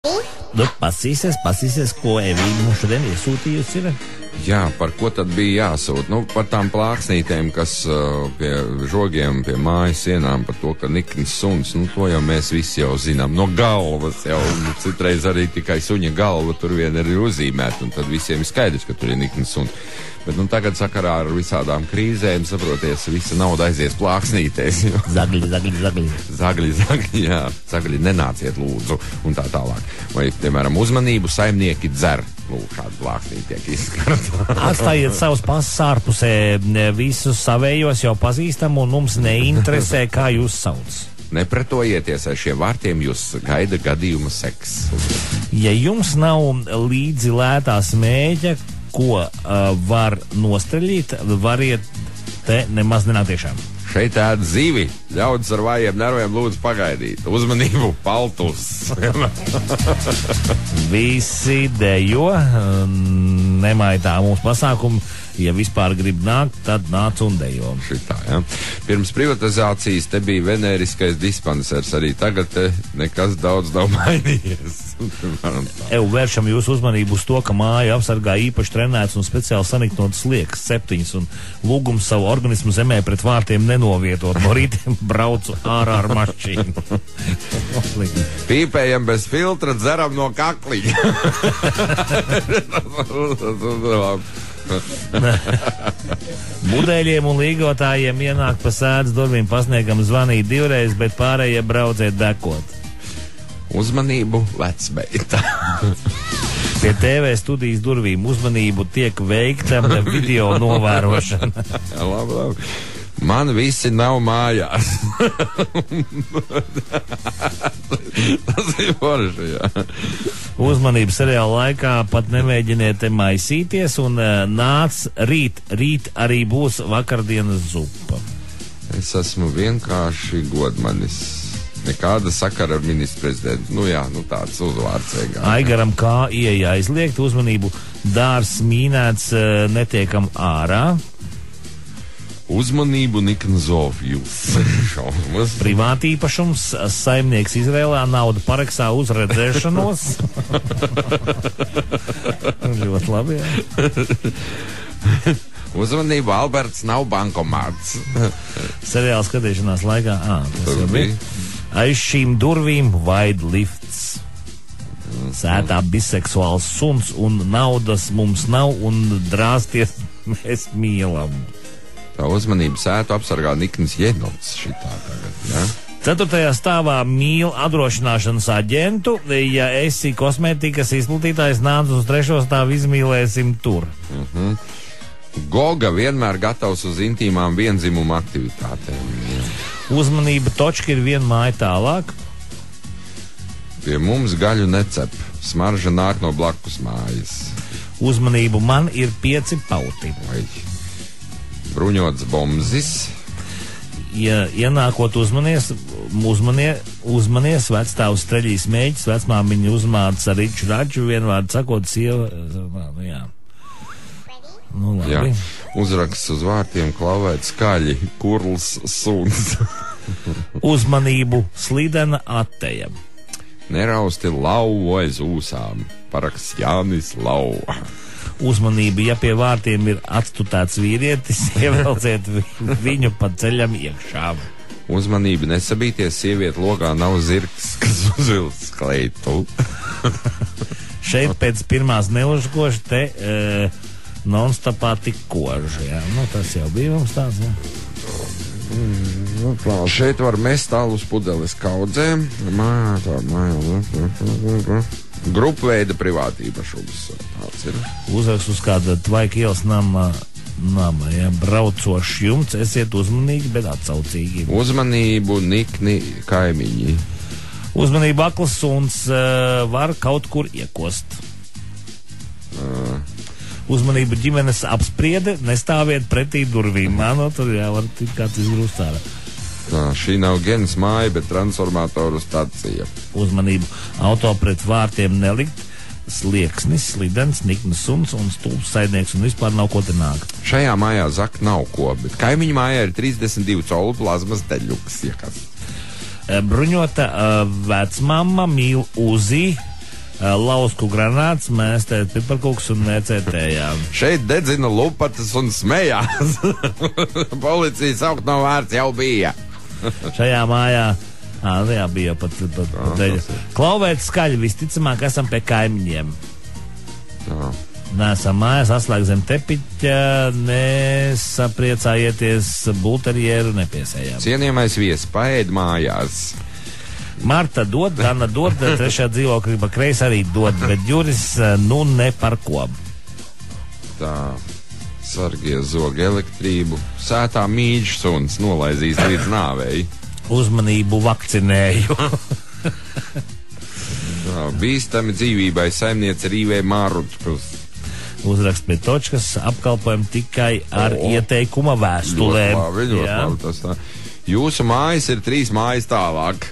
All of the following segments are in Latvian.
Nu, pasīsies, ko Evīna mums šodien iesūtījusi ir. Jā, par ko tad bija jāsūt? Nu, par tām plāksnītēm, kas pie žogiem, pie mājas sienām, par to, ka nikns suns, nu, to jau mēs visi jau zinām. No galvas jau, citreiz arī tikai suņa galva tur vien ir uzīmēta, un tad visiem ir skaidrs, ka tur ir nikns suns. Bet, nu, tagad sakarā ar visādām krīzēm, saproties, visa nauda aizies plāksnītēs. Zagļi. Jā, zagļi nenāciet lūdzu, un tā tālāk. Vai, piemēram, uzmanību saimnieki dzer. Lūk, kāda plāksnīte tiek izskarta. Atstājiet savus pasus ārpusē, visus savējos jau pazīstam, un mums neinteresē, kā jūs sauc. Nepretojieties ar šiem vārtiem, jūs gaida gadījuma seks. Ja jums nav līdzi lētā smēķa, ko var nostreļīt, variet te nemaz nenāk tiešām. Šeit ēd zivi, ļaudis ar vājiem nerviem lūdzu pagaidīt. Uzmanību, paltus! Visi dejo, nemaitā mūsu pasākumu. Ja vispār grib nākt, tad nāc un dejo. Šitā, ja. Pirms privatizācijas te bija venēriskais dispansers, arī tagad nekas daudz nav mainījies. Vēršam jūsu uzmanību uz to, ka māju apsargā īpaši trenēts un speciāli saniknotas liekas septiņas, un lūgums savu organismu zemē pret vārtiem nenovietot. No rītiem braucu ārā ar mašīnu. Pīpējam bez filtra, dzeram no kakliņa. Budeļiem un līgotājiem ienāk pa sēdz durvīm, pasniegam zvanīt 2 reizes, bet pārējie brauciet dekot. Uzmanību, vecmeita. Pie TV studijas durvīm uzmanību tiek veikta video novērošana. Labi. Man visi nav mājās. Tas ir forši, jā. Uzmanību seriāla laikā pat nemēģiniet te maisīties, un nāc rīt arī būs vakardienas zupa. Es esmu vienkārši godmanis. Nekāda sakara ar ministru prezidentu. Nu jā, tāds uzvārds vienkārši. Aigaram kā ieeja aizliegt, uzmanību dārs mīnēts, netiekam ārā. Uzmanību Niknzovjus. Privātīpašums, saimnieks Izrēlā, nauda paraksā uz redzēšanos. Ļoti labi, jā. Uzmanību, Alberts nav bankomāts. Seriāla skatīšanās laikā, tas jau bija. Aiz šīm durvīm vaid lifts. Sētā biseksuāls suns, un naudas mums nav, un drāsties mēs mīlam. Tā uzmanību sētu apsargā Nikns Jenovs šitā tagad, ja? 4. stāvā mīl apdrošināšanas aģentu. Ja esi kosmētikas izplatītājs, nāc uz 3. stāvu, izmīlēsim tur. Goga vienmēr gatavs uz intīmām viendzimuma aktivitātēm. Ja. Uzmanība, točka ir viena māja tālāk. Pie mums gaļu necep. Smarža nāk no blakus mājas. Uzmanību, man ir 5 pauti. Vai. Bruņots bombzis. Ja ienākot uzmanies, vecstāvs streļīs mēģis, vecmāmiņa uzmāca ar riču raču, vienvārdu sakot, sieva, jā. Nu, labi. Jā. Uzraksts uz vārtiem klavēt skaļi, kurls suns. Uzmanību, slidena atteja. Nerausti lauvu aiz ūsām. Paraksts Jānis Lau. Uzmanību, ja pie vārtiem ir atstutēts vīrietis, ievelciet viņu pa ceļam iekšā. Uzmanību, nesabīties, sieviete logā nav zirgs, kas uzvilks kleitu. Šeit pēc pirmās neužgoša te non-stopā tik koža, jā. Nu, tas jau bija mums tāds, jā. Šeit var mest tālus pudeles kaudzēm. Grupveida privātīpašums. Tāds ir. Uzrakst uz kāda Tvaika ielas nama, ja, braucošs jumts, esiet uzmanīgi, bet atsaucīgi. Uzmanību, nikni kaimiņi. Uzmanību, akls suns var kaut kur iekost. Uzmanību, ģimenes apspriede, nestāviet pretī durvīm. Tur jāvar kāds izgrūst ārā. Šī nav gens māja, bet transformatoru stacija. Uzmanību, auto pret vārtiem nelikt, slieksnis, slidens, niknas suns un stulbs saimnieks, un vispār nav ko te nākt. Šajā mājā zak nav ko, bet kaimiņu mājā ir 32 colu plazmas deļuks. Bruņota vecmamma mīl Uzi, lausku granāts, mēstēt piparkūks un necētējām. Šeit dedzina lupatas un smējās. Policija saukt nav vērts, jau bija. Šajā mājā bija pat deļa. Klauvēt skaļi, visticamāk esam pie kaimiņiem. Nesam mājās, atslēg zem tepiķa, nesapriecājieties, bulterjeru nepiesējām. Cienījamais viesis, paēd mājās. Marta dod, Dana dod, trešā dzīvokļa pa kreis arī dod, bet Juris nu ne par ko. Tā, sargie zogi elektrību, sētā mīļš suns nolaizīs līdz nāvei. Uzmanību vakcinēju. Tā, bīstami dzīvībai saimniece rīvē Mārutpils. Uzrakst pie točkas, apkalpojam tikai ar ieteikuma vēstulēm. Ļoti labi, tas tā. Jūsu mājas ir 3 mājas tālāk.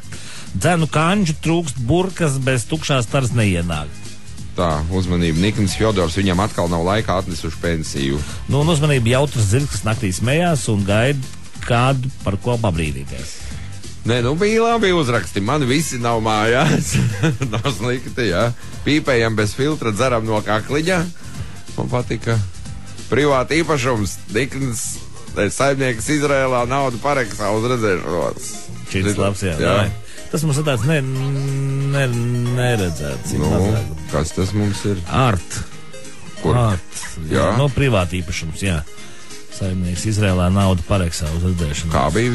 Dzenu kanģu trūkst burkas, bez tukšās taras neienāk. Tā, uzmanība, Nikns Fjodors, viņam atkal nav laikā atnesuši pensiju. Nu, un uzmanība, jautrs zirgs, kas naktī smējās un gaida kādu, par ko pabrīdīties. Nē, nu bija labi uzraksti, man visi nav mājās. Nav slikti, jā. Pīpējam bez filtra, dzeram no kakliņa. Man patika privāta īpašums, Nikns, saimnieks Izrēlā, naudu pareksā uz redzēšanos. Šis labs, jā. Tas mums ir tāds neredzēts. Kas tas mums ir? Art. Kur? Art. Jā. No privāta īpašums, jā. Saimnieks Izrēlā naudu pareksā uz redzēšanos. Kā bija?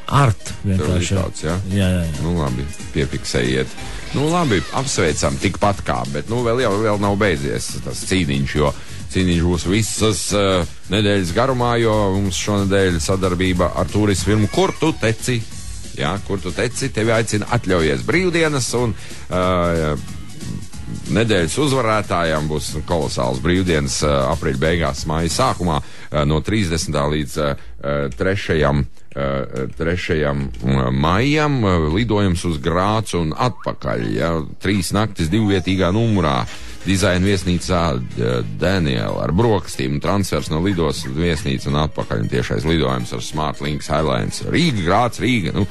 Art. Vienkārši. Tāds, jā? Jā. Nu labi, piefiksējiet. Nu labi, apsveicam tikpat kā, bet nu vēl nav beidzies tas cīniņš, jo cīniņš būs visas nedēļas garumā, jo mums šonedēļ sadarbība ar turismu firmu Kur tu teci? Jā, kur tu teci, tevi aicina atļaujies brīvdienas, un nedēļas uzvarētājām būs kolosāls brīvdienas aprīļa beigās, māja sākumā no 30. līdz 3. maijam lidojums uz Grācu un atpakaļ. Ja, 3 naktis 2-vietīgā numurā. Dizaina viesnīcā Daniela ar brokastīm, transfers no lidos uz viesnīcu un atpakaļ, un tiešais lidojums ar Smartlinks Airlines Rīga, Grāts, Rīga. Nu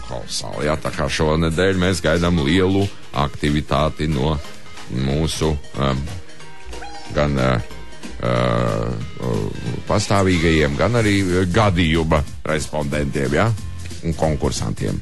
kolosāli, jā, tā kā šonedēļ mēs gaidām lielu aktivitāti no mūsu gan pastāvīgajiem, gan arī gadījuma respondentiem, jā, un konkursantiem.